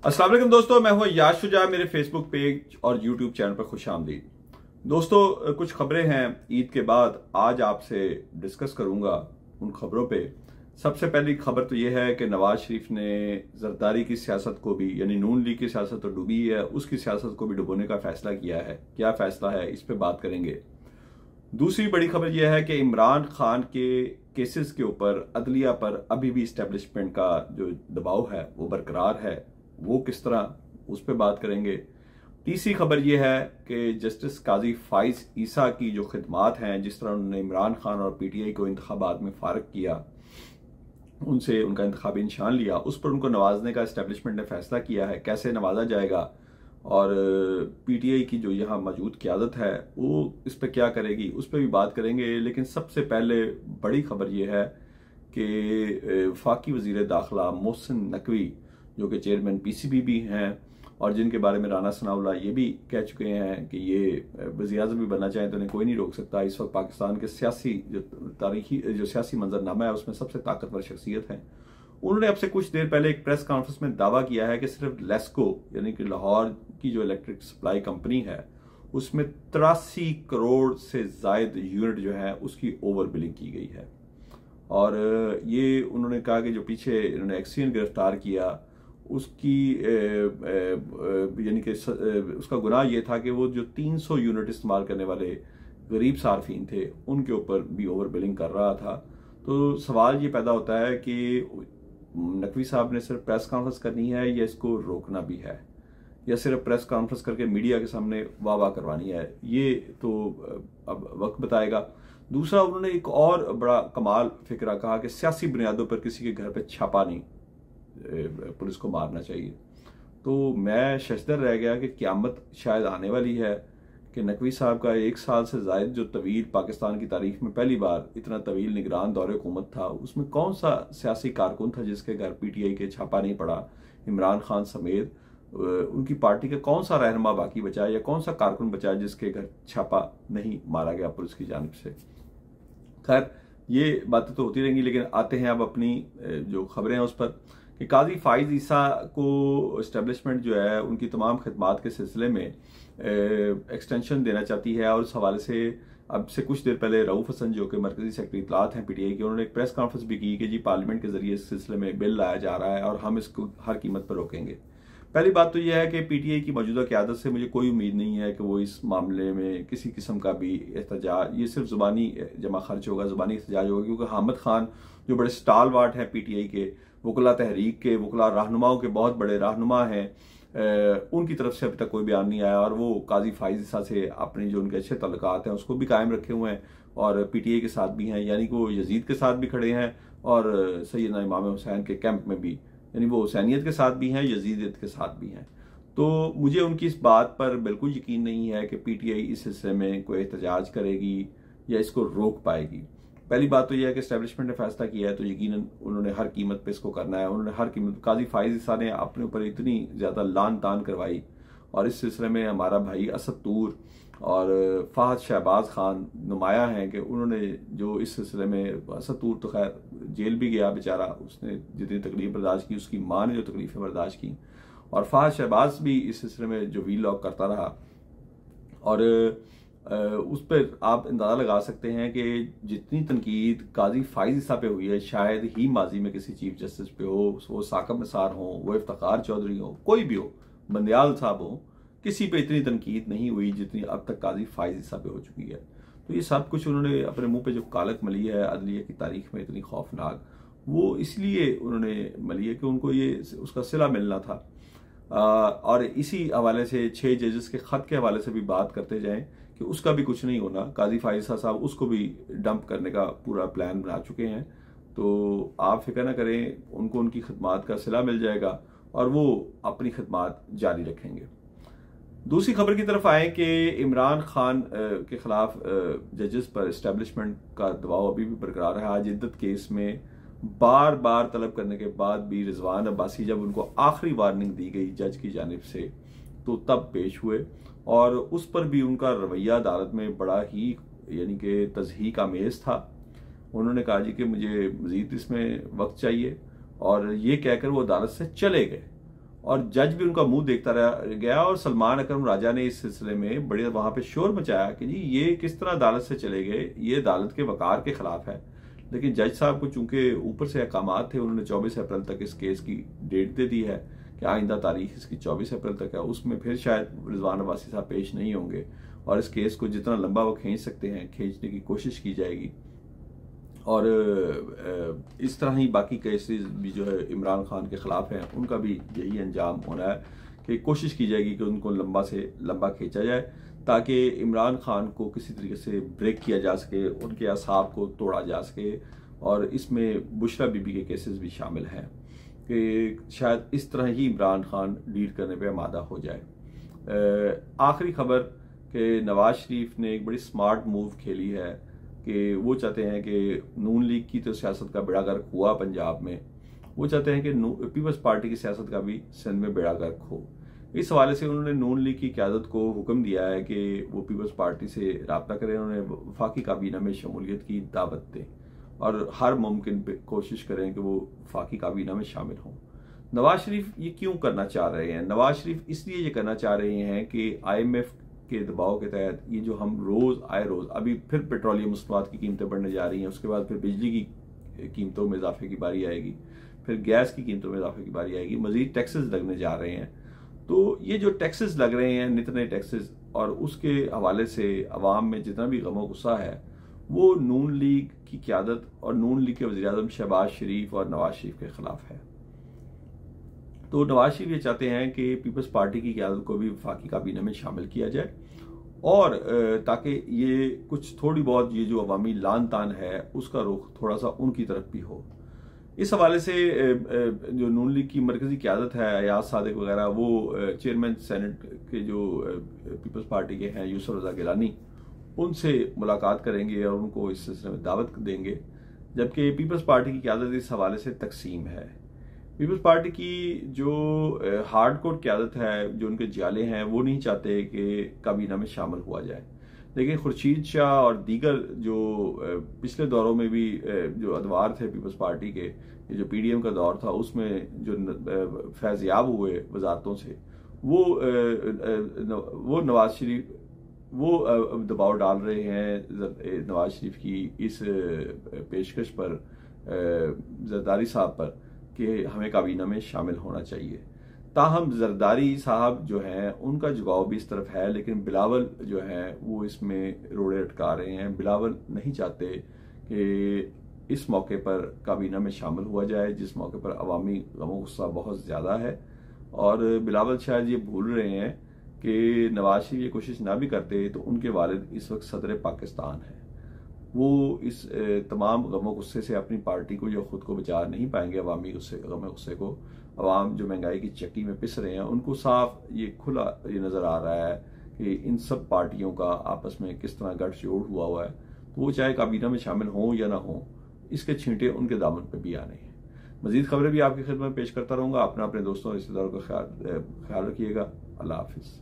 अस्सलाम वालेकुम दोस्तों, मैं हूं याश शुजा। मेरे फेसबुक पेज और यूट्यूब चैनल पर खुश आमदीद। दोस्तों, कुछ खबरें हैं ईद के बाद आज आपसे डिस्कस करूंगा उन खबरों पे। सबसे पहली खबर तो यह है कि नवाज शरीफ ने जरदारी की सियासत को भी, यानी नून लीग की सियासत तो डूबी है, उसकी सियासत को भी डुबोने का फैसला किया है। क्या फैसला है, इस पर बात करेंगे। दूसरी बड़ी खबर यह है कि इमरान खान के केसेस के ऊपर अदलिया पर अभी भी इस्टेब्लिशमेंट का जो दबाव है वो बरकरार है। वो किस तरह, उस पर बात करेंगे। तीसरी खबर यह है कि जस्टिस काजी फाइज ईसा की जो खिदमात हैं, जिस तरह उन्होंने इमरान खान और पीटीआई को इंतखाबात में फारग किया, उनसे उनका इंतखाबी निशान लिया, उस पर उनको नवाजने का इस्टेब्लिशमेंट ने फैसला किया है। कैसे नवाजा जाएगा और पीटीआई की जो यहाँ मौजूद क़यादत है वो इस पर क्या करेगी, उस पर भी बात करेंगे। लेकिन सबसे पहले बड़ी खबर यह है कि वफाकी वज़ीर दाखिला मोहसिन नकवी, जो कि चेयरमैन पीसीबी भी हैं और जिनके बारे में राना सनाउल्लाह ये भी कह चुके हैं कि ये वज़ीर आज़म भी बनना चाहें तो इन्हें कोई नहीं रोक सकता। इस वक्त पाकिस्तान के सियासी जो तारीखी जो सियासी मंजरनामा है उसमें सबसे ताकतवर शख्सियत है। उन्होंने अब से कुछ देर पहले एक प्रेस कॉन्फ्रेंस में दावा किया है कि सिर्फ लेस्को यानी कि लाहौर की जो इलेक्ट्रिक सप्लाई कंपनी है उसमें 83 करोड़ से जायद यूनिट जो है उसकी ओवर बिलिंग की गई है। और ये उन्होंने कहा कि जो पीछे इन्होंने एक्सीडेंट गिरफ्तार किया उसकी यानी कि उसका गुनाह ये था कि वो जो 300 यूनिट इस्तेमाल करने वाले गरीब सार्फिन थे उनके ऊपर भी ओवर बिलिंग कर रहा था। तो सवाल ये पैदा होता है कि नकवी साहब ने सिर्फ प्रेस कॉन्फ्रेंस करनी है या इसको रोकना भी है, या सिर्फ प्रेस कॉन्फ्रेंस करके मीडिया के सामने वाह वाह करवानी है, ये तो अब वक्त बताएगा। दूसरा, उन्होंने एक और बड़ा कमाल फिक्रा कहा कि सियासी बुनियादों पर किसी के घर पर छापा नहीं, पुलिस को मारना चाहिए। तो मैं शशदर रह गया कि क़यामत शायद आने वाली है कि नकवी साहब का 1 साल से ज़ायद जो तवील पाकिस्तान की तारीख में पहली बार इतना तवील निगरान दौरे हुकूमत था, उसमें कौन सा सियासी कारकुन था जिसके घर पीटीआई के छापा नहीं पड़ा। इमरान खान समेत उनकी पार्टी का कौन सा रहनुमा बाकी बचा या कौन सा कारकुन बचा जिसके घर छापा नहीं मारा गया पुलिस की जानिब से। खैर, ये बातें तो होती रहेंगी, लेकिन आते हैं अब अपनी जो खबरें हैं उस पर कि काजी फाइज ईसा को इस्टेब्लिशमेंट जो है उनकी तमाम खिदमात के सिलसिले में एक्सटेंशन देना चाहती है। और उस हवाले से अब से कुछ देर पहले रऊफ हसन, जो कि मरकजी सेक्रेटरी इत्तलात हैं पीटीआई के, उन्होंने एक प्रेस कॉन्फ्रेंस भी की कि जी पार्लियामेंट के जरिए इस सिलसिले में बिल लाया जा रहा है और हम इसको हर कीमत पर रोकेंगे। पहली बात तो यह है कि पीटीआई की मौजूदा क़यादत से मुझे कोई उम्मीद नहीं है कि वो इस मामले में किसी किस्म का भी एहतजाज, ये सिर्फ ज़ुबानी जमा खर्च होगा, ज़ुबानी एहतजाज होगा, क्योंकि हामिद खान जो बड़े स्टालवार्ट हैं पीटीआई के, वकला तहरीक के, वकला रहनुमाओं के बहुत बड़े रहनुमा हैं, उनकी तरफ से अभी तक कोई बयान नहीं आया। और वो काजी फाइज ईसा से अपनी जो उनके अच्छे तल्लुकात हैं उसको भी कायम रखे हुए हैं और पीटीआई के साथ भी हैं, यानी कि वो यजीद के साथ भी खड़े हैं और सैयदना इमाम हुसैन के कैंप में भी, यानी वो हुसैनियत के साथ भी हैं, यजीदियत के साथ भी हैं। तो मुझे उनकी इस बात पर बिल्कुल यकीन नहीं है कि पीटीआई इस हिस्से में कोई एहतजाज करेगी या इसको रोक पाएगी। पहली बात तो यह है कि एस्टेब्लिशमेंट ने फैसला किया है तो यकीनन उन्होंने हर कीमत पे इसको करना है। उन्होंने हर कीमत, काजी फाइज ईसा ने अपने ऊपर इतनी ज़्यादा लान तान करवाई और इस सिलसिले में हमारा भाई असद तूर और फाहद शहबाज खान नुमाया हैं कि उन्होंने जो इस सिलसिले में, असद तूर तो खैर जेल भी गया बेचारा, उसने जितनी तकलीफ बर्दाश्त की, उसकी माँ ने जो तकलीफें बर्दाश्त की, और फाहद शहबाज भी इस सिलसिले में जो वीलॉग करता रहा। और उस पर आप अंदाज़ा लगा सकते हैं कि जितनी तनकीद काजी फाइज ईसा पे हुई है शायद ही माजी में किसी चीफ जस्टिस पे हो, वो साकब निसार हो, वो इफ्तिखार चौधरी हो, कोई भी हो, बंदयाल साहब हो, किसी पे इतनी तनकीद नहीं हुई जितनी अब तक काजी फाइज ईसा पे हो चुकी है। तो ये सब कुछ उन्होंने अपने मुंह पे जो कालक मली है अदलिया की तारीख में इतनी खौफनाक, वो इसलिए उन्होंने मली है कि उनको ये उसका सिला मिलना था। और इसी हवाले से 6 जजेस के ख़त के हवाले से भी बात करते जाएं कि उसका भी कुछ नहीं होना। काजी फाइज ईसा साहब उसको भी डंप करने का पूरा प्लान बना चुके हैं। तो आप फिक्र ना करें, उनको उनकी खिदमात का सिला मिल जाएगा और वो अपनी खिदमात जारी रखेंगे। दूसरी खबर की तरफ आए कि इमरान खान के खिलाफ जजेस पर इस्टेब्लिशमेंट का दबाव अभी भी बरकरार है। आज इद्दत केस में बार बार तलब करने के बाद भी रिजवान अब्बासी, जब उनको आखिरी वार्निंग दी गई जज की जानिब से, तो तब पेश हुए और उस पर भी उनका रवैया अदालत में बड़ा ही यानी कि तज़हीक आमेज़ था। उन्होंने कहा जी कि मुझे मज़ीद इसमें वक्त चाहिए और ये कहकर वो अदालत से चले गए और जज भी उनका मुंह देखता रह गया। और सलमान अकरम राजा ने इस सिलसिले में बड़े वहां पे शोर मचाया कि जी ये किस तरह अदालत से चले गए, ये अदालत के वकार के खिलाफ है। लेकिन जज साहब को चूंकि ऊपर से अहकामात थे, उन्होंने 24 अप्रैल तक इस केस की डेट दे दी है कि आइंदा तारीख इसकी 24 अप्रैल तक है। उसमें फिर शायद रिजवान अब्बासी साहब पेश नहीं होंगे और इस केस को जितना लंबा वो खींच सकते हैं खींचने की कोशिश की जाएगी। और इस तरह ही बाकी केसेस भी जो है इमरान खान के खिलाफ हैं, उनका भी यही अंजाम होना है कि कोशिश की जाएगी कि उनको लंबा से लंबा खींचा जाए ताकि इमरान खान को किसी तरीके से ब्रेक किया जा सके, उनके असाब को तोड़ा जा सके। और इसमें बुशरा बीबी के केसेस भी शामिल हैं कि शायद इस तरह ही इमरान खान डील करने पर आमादा हो जाए। आखिरी खबर कि नवाज शरीफ ने एक बड़ी स्मार्ट मूव खेली है कि वो चाहते हैं कि नून लीग की तो सियासत का बेड़ा गर्क हुआ पंजाब में, वो चाहते हैं कि पीपल्स पार्टी की सियासत का भी सिंध में बेड़ा गर्क हो। इस हवाले से उन्होंने नून लीग की क़यादत को हुक्म दिया है कि वो पीपल्स पार्टी से रब्ता करें, उन्हें वफाकी काबीना में शमूलियत की दावत दें और हर मुमकिन कोशिश करें कि वो वफाकी काबीना में शामिल हों। नवाज शरीफ ये क्यों करना चाह रहे हैं? नवाज शरीफ इसलिए ये करना चाह रहे हैं कि IMF के दबाव के तहत ये जो हम रोज अभी फिर पेट्रोलियम मसनूआत की कीमतें बढ़ने जा रही हैं, उसके बाद फिर बिजली की कीमतों में इजाफे की बारी आएगी, फिर गैस की कीमतों में इजाफे की बारी आएगी, मजीद टैक्सेस लगने जा रहे हैं। तो ये जो टैक्सेस लग रहे हैं, नित नए टैक्सेस, और उसके हवाले से अवाम में जितना भी गम गुस्सा है वो नून लीग की क़यादत और नून लीग के वज़ीर-ए-आज़म शहबाज शरीफ और नवाज शरीफ के खिलाफ है। तो नवाज शरीफ ये चाहते हैं कि पीपल्स पार्टी की क़यादत को भी वफाकी काबीना में शामिल किया जाए और ताकि ये कुछ थोड़ी बहुत ये जो अवामी लान तान है उसका रुख थोड़ा सा उनकी तरफ भी हो। इस हवाले से जो नून लीग की मरकजी क़यादत है, अयाज सादिक वगैरह, वो चेयरमैन सेनेट के जो पीपल्स पार्टी के हैं यूसुफ रज़ा गिलानी, उनसे मुलाकात करेंगे और उनको इस सिलसिले में दावत देंगे। जबकि पीपल्स पार्टी की क़यादत इस हवाले से तकसीम है। पीपल्स पार्टी की जो हार्डकोर क़यादत है, जो उनके जियाले हैं, वो नहीं चाहते कि काबीना में शामिल हुआ जाए। लेकिन खुर्शीद शाह और दीगर जो पिछले दौरों में भी जो अदवार थे पीपल्स पार्टी के, जो PDM का दौर था, उसमें जो फैज़याब हुए वजारतों से, वो नवाज शरीफ वो दबाव डाल रहे हैं नवाज शरीफ की इस पेशकश पर, जरदारी साहब पर, कि हमें काबीना में शामिल होना चाहिए। ताहम जरदारी साहब जो हैं उनका झुकाव भी इस तरफ है, लेकिन बिलावल जो हैं वो इसमें रोड़े अटका रहे हैं। बिलावल नहीं चाहते कि इस मौके पर काबीना में शामिल हुआ जाए, जिस मौके पर अवामी गम गुस्सा बहुत ज़्यादा है। और बिलावल शायद ये भूल रहे हैं कि नवाज शरीफ ये कोशिश ना भी करते तो उनके वालिद इस वक्त सदर पाकिस्तान है। वो इस तमाम गम गुस्से से अपनी पार्टी को जो खुद को बचा नहीं पाएंगे, अवामी गम गुस्से को, अवाम जो महंगाई की चक्की में पिस रहे हैं, उनको साफ ये खुला ये नज़र आ रहा है कि इन सब पार्टियों का आपस में किस तरह गठजोड़ हुआ है। तो वो चाहे काबीना में शामिल हों या ना हों, इसके छींटे उनके दामन पर भी आने हैं। मजीद खबरें भी आपकी खिदमत में पेश करता रहूँगा। अपने दोस्तों और रिश्तेदारों का ख्याल रखिएगा। अल्लाह हाफिज़।